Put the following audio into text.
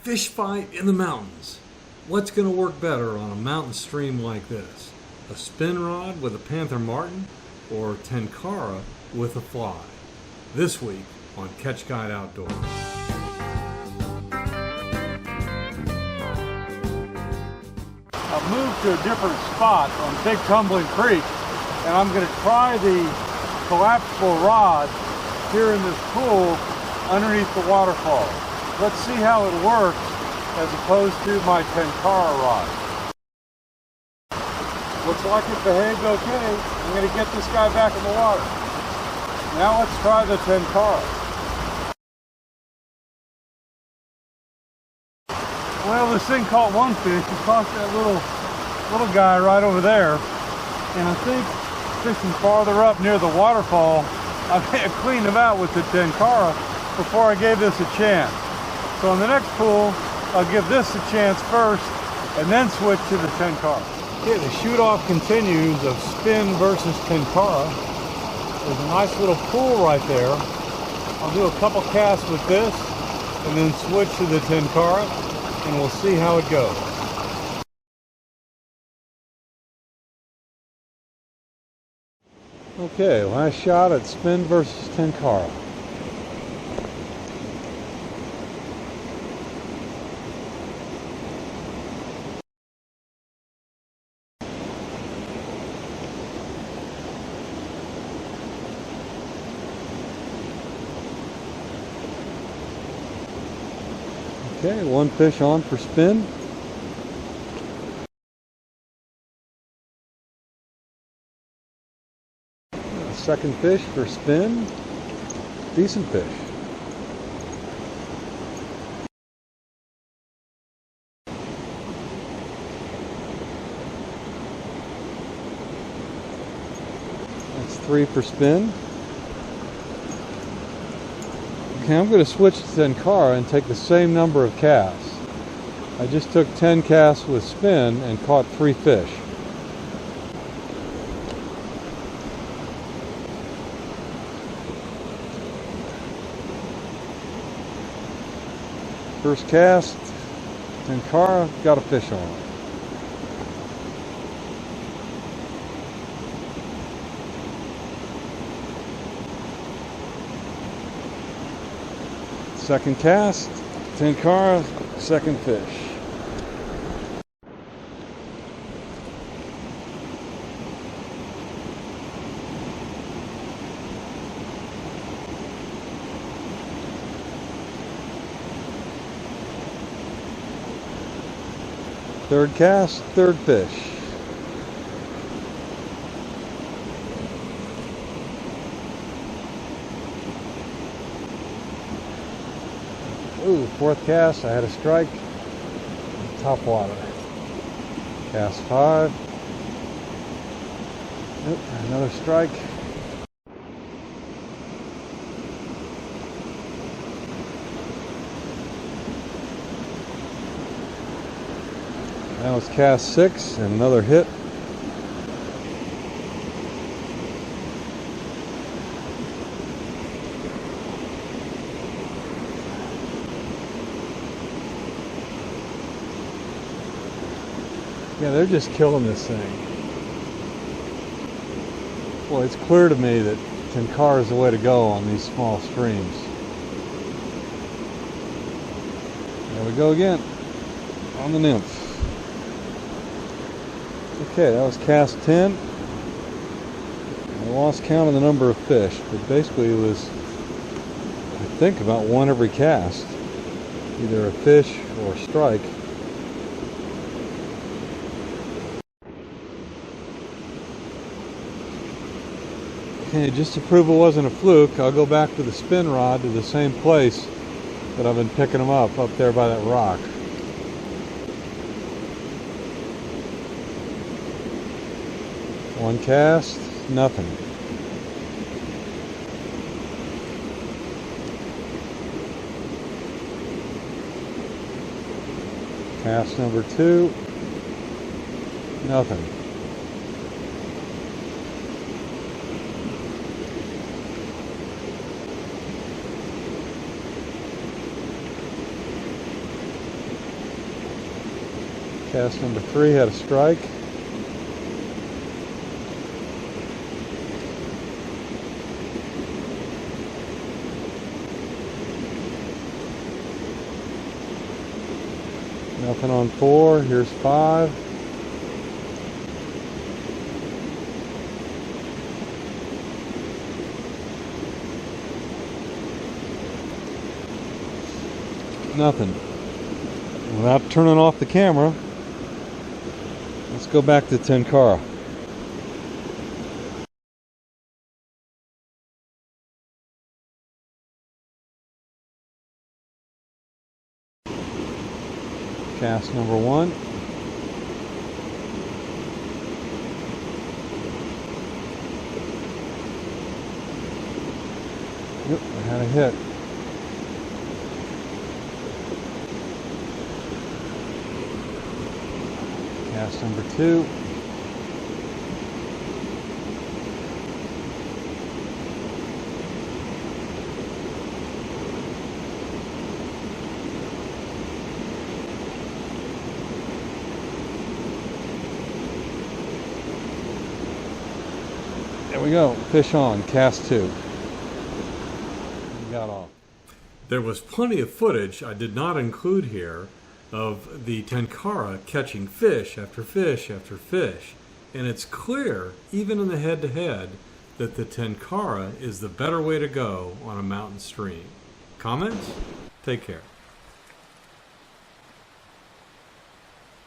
Fish fight in the mountains. What's going to work better on a mountain stream like this? A spin rod with a Panther Martin or Tenkara with a fly? This week on Catch Guide Outdoors. I've moved to a different spot on Big Tumbling Creek, and I'm going to try the collapsible rod here in this pool underneath the waterfall. Let's see how it works as opposed to my Tenkara rod. Looks like it behaved okay. I'm going to get this guy back in the water. Now let's try the Tenkara. Well, this thing caught one fish. It caught that little guy right over there. And I think fishing farther up near the waterfall, I may have cleaned him out with the Tenkara before I gave this a chance. So in the next pool, I'll give this a chance first and then switch to the Tenkara. Okay, the shoot-off continues of spin versus Tenkara. There's a nice little pool right there. I'll do a couple casts with this and then switch to the Tenkara, and we'll see how it goes. Okay, last shot at spin versus Tenkara. Okay, one fish on for spin. Second fish for spin. Decent fish. That's three for spin. Okay, I'm going to switch to Tenkara and take the same number of casts. I just took 10 casts with spin and caught 3 fish. First cast, Tenkara, got a fish on it. Second cast, Tenkara, second fish. Third cast, third fish. Ooh, fourth cast, I had a strike. Top water. Cast 5. Nope, another strike. That was cast 6 and another hit. Yeah, they're just killing this thing. Boy, it's clear to me that Tenkara is the way to go on these small streams. There we go again on the nymph. Okay, that was cast 10. I lost count of the number of fish, but basically it was, I think, about one every cast. Either a fish or a strike. Okay, just to prove it wasn't a fluke, I'll go back to the spin rod to the same place that I've been picking them up there by that rock. One cast, nothing. Cast number 2, nothing. Cast number 3 had a strike. Nothing on 4. Here's 5. Nothing. Without turning off the camera, let's go back to Tenkara. Cast number 1. Yep, I had a hit. Cast number 2. There we go. Fish on. Cast 2. Got off. There was plenty of footage I did not include here of the Tenkara catching fish after fish after fish. And it's clear, even in the head-to-head, that the Tenkara is the better way to go on a mountain stream. Comments? Take care.